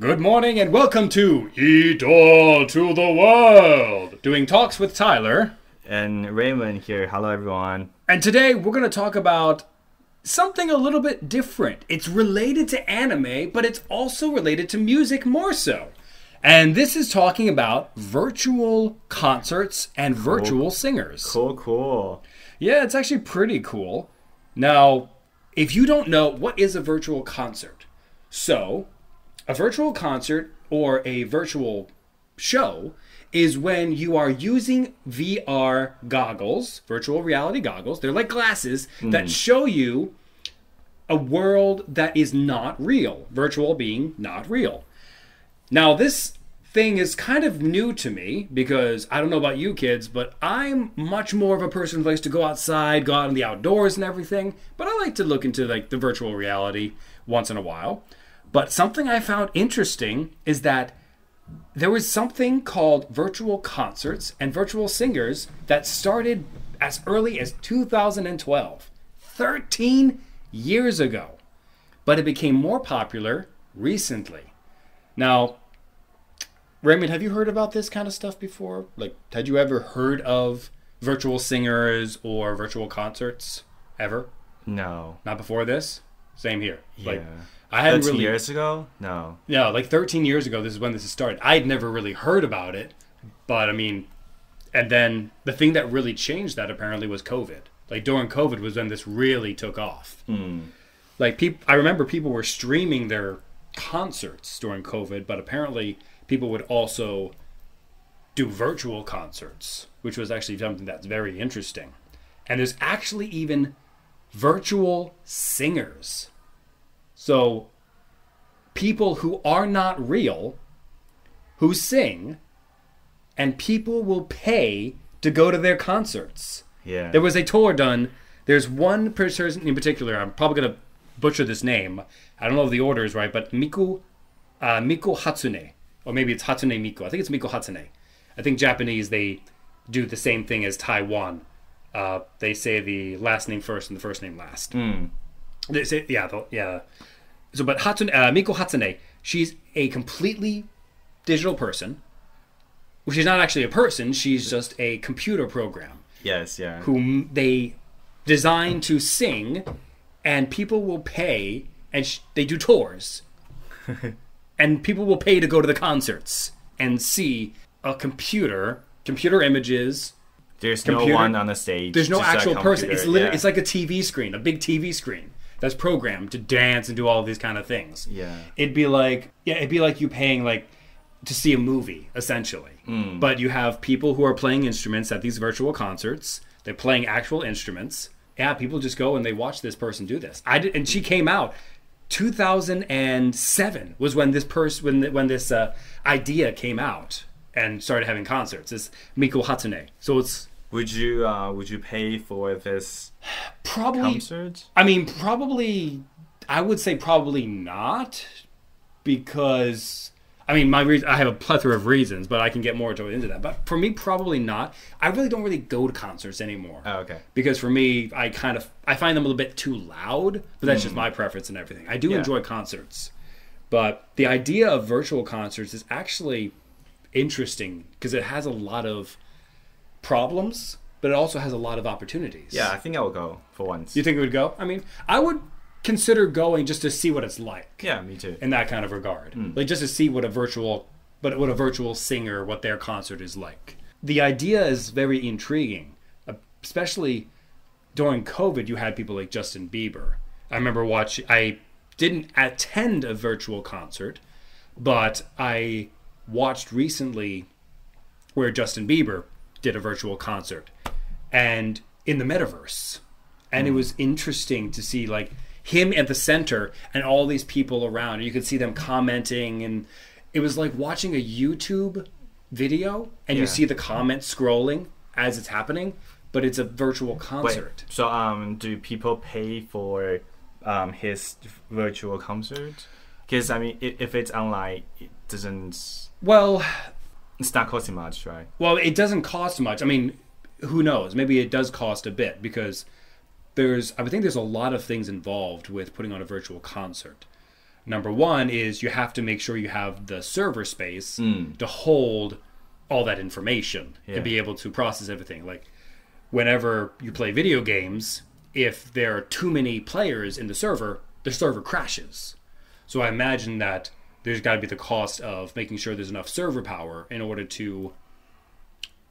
Good morning and welcome to Eat All to the World. Doing talks with Tyler. And Raymond here. Hello, everyone. And today we're going to talk about something a little bit different. It's related to anime, but it's also related to music more so. And this is talking about virtual concerts and virtual singers. Cool. Yeah, it's actually pretty cool. Now, if you don't know, what is a virtual concert? So, a virtual concert or a virtual show is when you are using VR goggles, virtual reality goggles. They're like glasses that show you a world that is not real. Virtual being not real. Now, this thing is kind of new to me because I don't know about you kids, but I'm much more of a person who likes to go outside, go out in the outdoors and everything. But I like to look into like the virtual reality once in a while. But something I found interesting is that there was something called virtual concerts and virtual singers that started as early as 2012, 13 years ago. But it became more popular recently. Now, Raymond, have you heard about this kind of stuff before? Like, had you ever heard of virtual singers or virtual concerts ever? No. Not before this? Same here. Yeah. Like, I hadn't 13 really, years ago? No. Yeah, like 13 years ago, this is when this started. I'd never really heard about it, but I mean, and then the thing that really changed that apparently was COVID. Like during COVID was when this really took off. Like I remember people were streaming their concerts during COVID, but apparently people would also do virtual concerts, which was actually something that's very interesting. And there's actually even virtual singers. So, people who are not real, who sing, and people will pay to go to their concerts. Yeah. There was a tour done. There's one person in particular, I'm probably going to butcher this name. I don't know if the order is right, but Miku Hatsune. Or maybe it's Hatsune Miku. I think it's Miku Hatsune. I think Japanese, they do the same thing as Taiwan. They say the last name first and the first name last. They say, yeah. So, but Miku Hatsune, she's a completely digital person. Well, she's not actually a person. She's just a computer program. Yes, yeah. Whom they design to sing, and people will pay, and they do tours. And people will pay to go to the concerts and see a computer images. There's no one on the stage. There's no actual person. It's literally, yeah. It's like a TV screen, a big TV screen that's programmed to dance and do all these kind of things. Yeah. It'd be like you paying like to see a movie essentially. But you have people who are playing instruments at these virtual concerts. They're playing actual instruments. Yeah, people just go and they watch this person do this. And she came out 2007 was when this idea came out and started having concerts. It's Miku Hatsune. So it's Would you pay for this concert? I mean, probably. I would say probably not, because I mean I have a plethora of reasons, but I can get more into that. But for me, probably not. I really don't really go to concerts anymore. Oh, okay. Because for me, I find them a little bit too loud. But that's just my preference and everything. I do enjoy concerts, but the idea of virtual concerts is actually interesting because it has a lot of problems, but it also has a lot of opportunities. Yeah, I think I will go for once. You think it would go? I mean, I would consider going just to see what it's like. Yeah, me too. In that kind of regard. Like just to see what a virtual singer, what their concert is like. The idea is very intriguing, especially during COVID. You had people like Justin Bieber. I remember I didn't attend a virtual concert, but I watched recently where Justin Bieber did a virtual concert and in the metaverse, and it was interesting to see like him at the center and all these people around. You could see them commenting, and it was like watching a YouTube video and you see the comments scrolling as it's happening, but it's a virtual concert. Wait, so do people pay for his virtual concert? Because I mean, if it's online, it doesn't. Well, it's not costing much, right? Well, it doesn't cost much. I mean, who knows? Maybe it does cost a bit because I would think there's a lot of things involved with putting on a virtual concert. Number one is you have to make sure you have the server space to hold all that information and be able to process everything. Like whenever you play video games, if there are too many players in the server crashes. So I imagine that there's got to be the cost of making sure there's enough server power in order to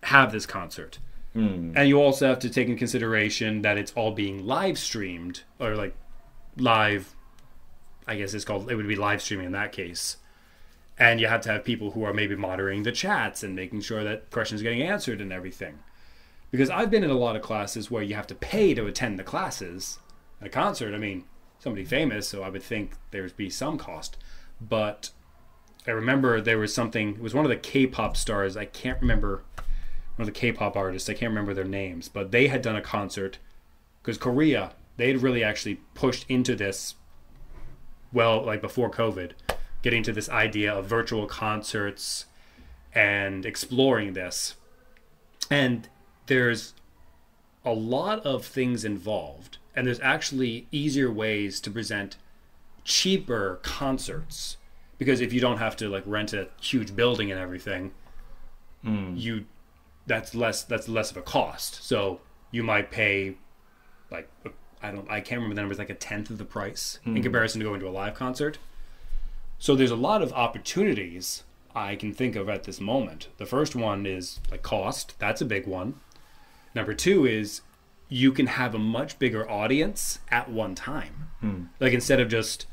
have this concert. And you also have to take in consideration that it's all being live streamed, or like live, I guess it would be live streaming in that case. And you have to have people who are maybe monitoring the chats and making sure that questions are getting answered and everything. Because I've been in a lot of classes where you have to pay to attend the classes. A concert, I mean, somebody famous, so I would think there would be some cost. But I remember there was something, it was one of the K-pop stars, I can't remember, one of the K-pop artists, I can't remember their names, but they had done a concert, because Korea, they had really actually pushed into this, well, like before COVID, getting to this idea of virtual concerts and exploring this. And there's a lot of things involved, and there's actually easier ways to present cheaper concerts, because if you don't have to like rent a huge building and everything, that's less of a cost. So you might pay like I can't remember the numbers, like a tenth of the price in comparison to going to a live concert. So there's a lot of opportunities I can think of at this moment. The first one is like cost. That's a big one. Number two is you can have a much bigger audience at one time. Like instead of just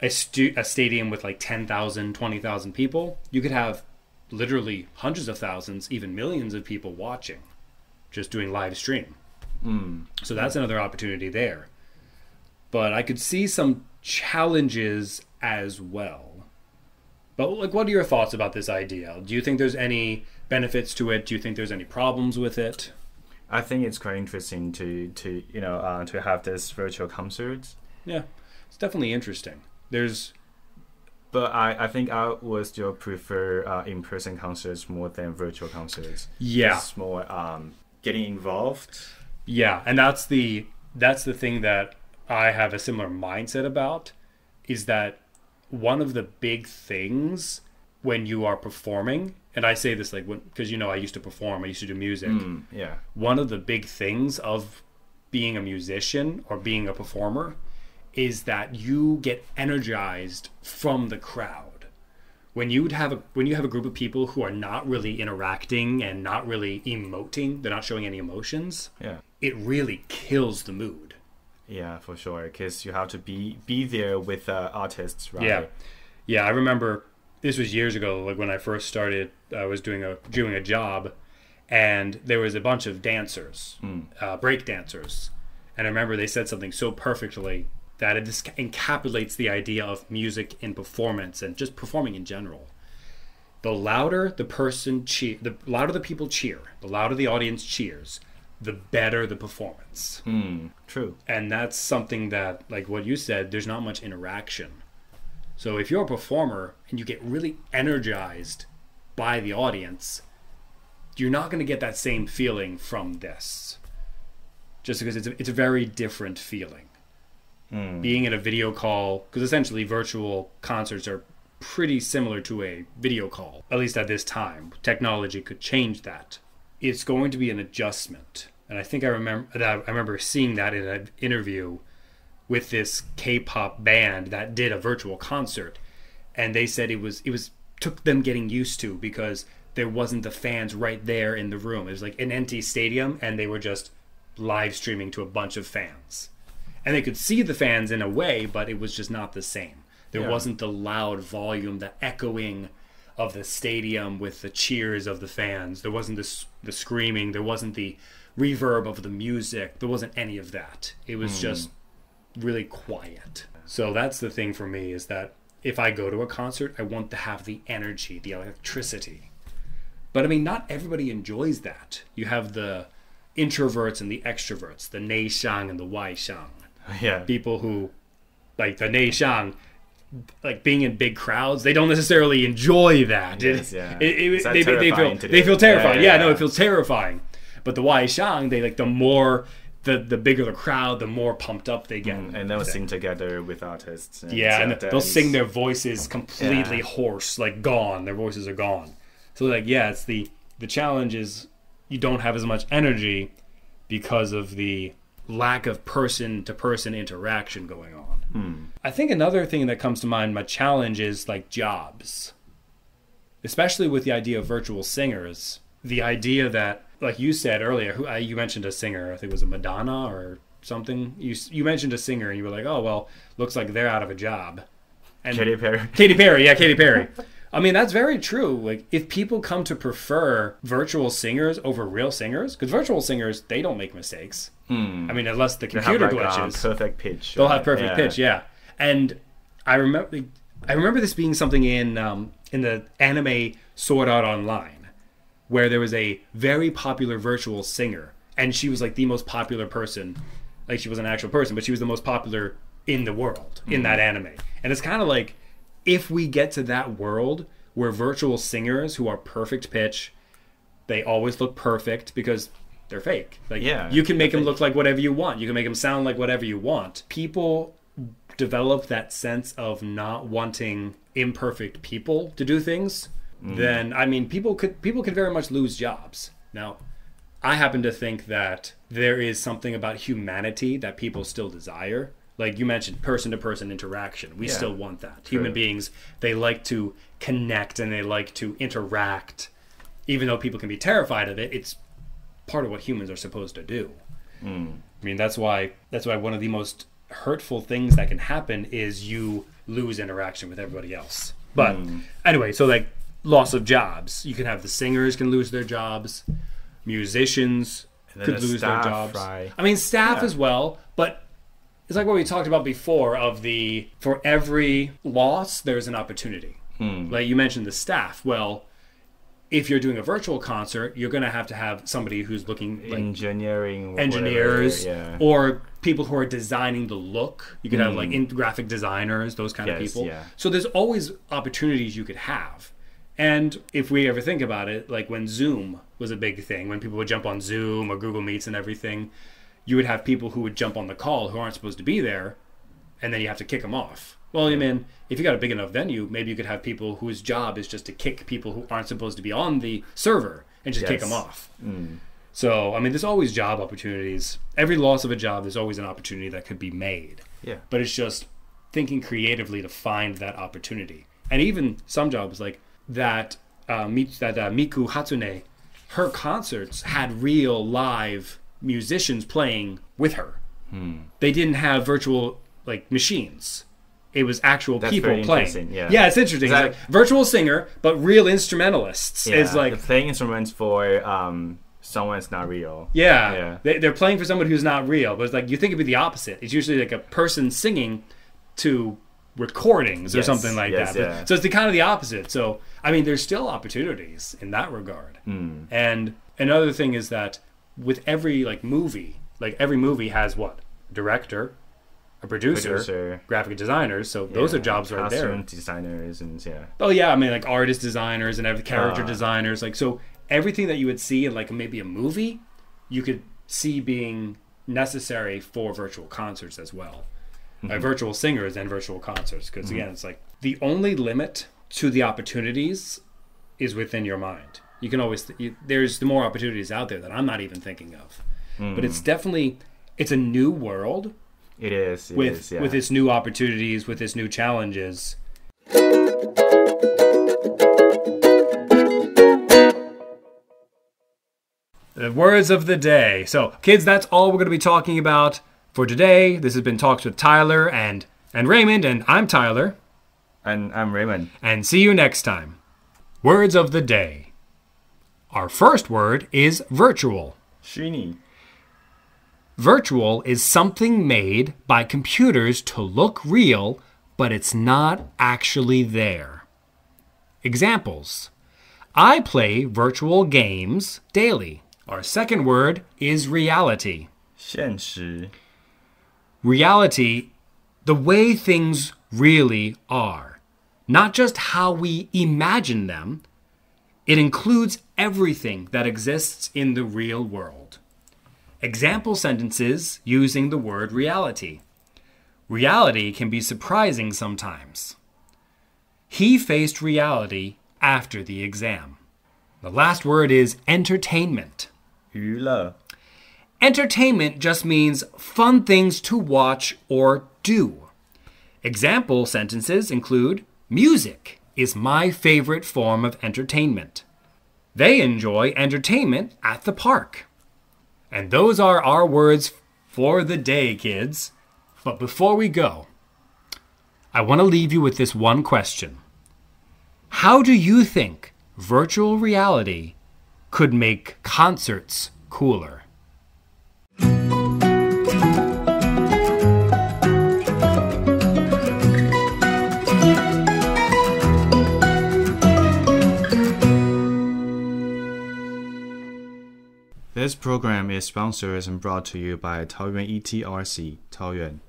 a stadium with like 10,000, 20,000 people, you could have literally hundreds of thousands, even millions of people watching, just doing live stream. So that's another opportunity there. But I could see some challenges as well. But like, what are your thoughts about this idea? Do you think there's any benefits to it? Do you think there's any problems with it? I think it's quite interesting to have this virtual concert. Yeah, it's definitely interesting. But I think I would still prefer in-person concerts more than virtual concerts. Yeah, it's more getting involved. Yeah, and that's the thing that I have a similar mindset about, is that one of the big things when you are performing, and I say this like because I used to perform, I used to do music. One of the big things of being a musician or being a performer is that you get energized from the crowd. When you have a group of people who are not really interacting and not really emoting, they're not showing any emotions. Yeah, it really kills the mood. Yeah, for sure, because you have to be there with artists, right? Yeah. I remember this was years ago. Like when I first started, I was doing a job, and there was a bunch of dancers, break dancers, and I remember they said something so perfectly that it just encapsulates the idea of music in performance and just performing in general. The louder the louder the people cheer, the louder the audience cheers, the better the performance. True. And that's something that, like what you said, there's not much interaction. So if you're a performer and you get really energized by the audience, you're not going to get that same feeling from this. Just because it's a very different feeling. Being in a video call, because essentially virtual concerts are pretty similar to a video call, at least at this time. Technology could change that. It's going to be an adjustment. And I think I remember seeing that in an interview with this K-pop band that did a virtual concert, and they said it took them getting used to, because there wasn't the fans right there in the room. It was like an empty stadium, and they were just live streaming to a bunch of fans. And they could see the fans in a way, but it was just not the same. There wasn't the loud volume, the echoing of the stadium with the cheers of the fans. There wasn't the screaming. There wasn't the reverb of the music. There wasn't any of that. It was just really quiet. So that's the thing for me, is that if I go to a concert, I want to have the energy, the electricity. But I mean, not everybody enjoys that. You have the introverts and the extroverts, the 内向 and the 外向. Yeah. People who, like the 内向, like being in big crowds, they don't necessarily enjoy that. They feel terrified. Yeah, no, it feels terrifying. But the 外向, they like the more the bigger the crowd, the more pumped up they get. And they'll sing together with artists. And they'll sing their voices completely hoarse, like gone. Their voices are gone. So like, it's the challenge is you don't have as much energy because of the lack of person-to-person interaction going on. I think another thing that comes to mind, my challenge is like jobs. Especially with the idea of virtual singers. The idea that, like you said earlier, you mentioned a singer, I think it was a Madonna or something. You mentioned a singer and you were like, oh, well, looks like they're out of a job. And Katy Perry. Katy Perry. I mean, that's very true. Like, if people come to prefer virtual singers over real singers, because virtual singers, they don't make mistakes. I mean, unless the computer glitches. Perfect pitch. They'll have perfect pitch, And I remember this being something in the anime Sword Art Online, where there was a very popular virtual singer, and she was like the most popular person. Like, she was an actual person, but she was the most popular in the world in that anime. And it's kind of like, if we get to that world where virtual singers who are perfect pitch, they always look perfect because they're fake. Like, you can make them look like whatever you want. You can make them sound like whatever you want. People develop that sense of not wanting imperfect people to do things. Then, I mean, people could very much lose jobs. Now, I happen to think that there is something about humanity that people still desire. Like you mentioned, person-to-person interaction. We still want that. True. Human beings, they like to connect and they like to interact. Even though people can be terrified of it, it's part of what humans are supposed to do. I mean, that's why one of the most hurtful things that can happen is you lose interaction with everybody else. But anyway, so like loss of jobs. You can have the singers can lose their jobs. Musicians could lose their jobs. Right? I mean, staff as well, but it's like what we talked about before for every loss, there's an opportunity. Like you mentioned the staff. Well, if you're doing a virtual concert, you're going to have somebody who's looking like engineers or people who are designing the look. You could have like graphic designers, those kind of people. Yeah. So there's always opportunities you could have. And if we ever think about it, like when Zoom was a big thing, when people would jump on Zoom or Google Meets and everything, you would have people who would jump on the call who aren't supposed to be there, and then you have to kick them off. Well, I mean, if you got a big enough venue, maybe you could have people whose job is just to kick people who aren't supposed to be on the server and just kick them off. So, I mean, there's always job opportunities. Every loss of a job, there's always an opportunity that could be made. Yeah. But it's just thinking creatively to find that opportunity. And even some jobs like that, Miku Hatsune, her concerts had real live musicians playing with her. They didn't have virtual like machines. It was actual people playing. Yeah, it's interesting. It's like virtual singer, but real instrumentalists. It's like they're playing instruments for someone that's not real. They're playing for someone who's not real. But it's like you think it'd be the opposite. It's usually like a person singing to recordings or something like that. So it's kind of the opposite. So I mean, there's still opportunities in that regard. And another thing is that with every movie has what? Director, a producer, graphic designers. So those are jobs right there. Costume designers and I mean like artist designers and character designers. Like so everything that you would see in like maybe a movie, you could see being necessary for virtual concerts as well. Like virtual singers and virtual concerts. Because again, it's like the only limit to the opportunities is within your mind. You can always there's more opportunities out there that I'm not even thinking of. But it's a new world. It is. With its new opportunities, with its new challenges. The words of the day. So, kids, that's all we're going to be talking about for today. This has been Talks with Tyler and Raymond, and I'm Tyler. And I'm Raymond. And see you next time. Words of the day. Our first word is virtual. 虚拟. Virtual is something made by computers to look real, but it's not actually there. Examples. I play virtual games daily. Our second word is reality. 现实. Reality, the way things really are. Not just how we imagine them. It includes everything that exists in the real world. Example sentences using the word reality. Reality can be surprising sometimes. He faced reality after the exam. The last word is entertainment. 娱乐 Entertainment just means fun things to watch or do. Example sentences include, music is my favorite form of entertainment. They enjoy entertainment at the park. And those are our words for the day, kids. But before we go, I want to leave you with this one question. How do you think virtual reality could make concerts cooler? This program is sponsored and brought to you by Taoyuan ETRC, Taoyuan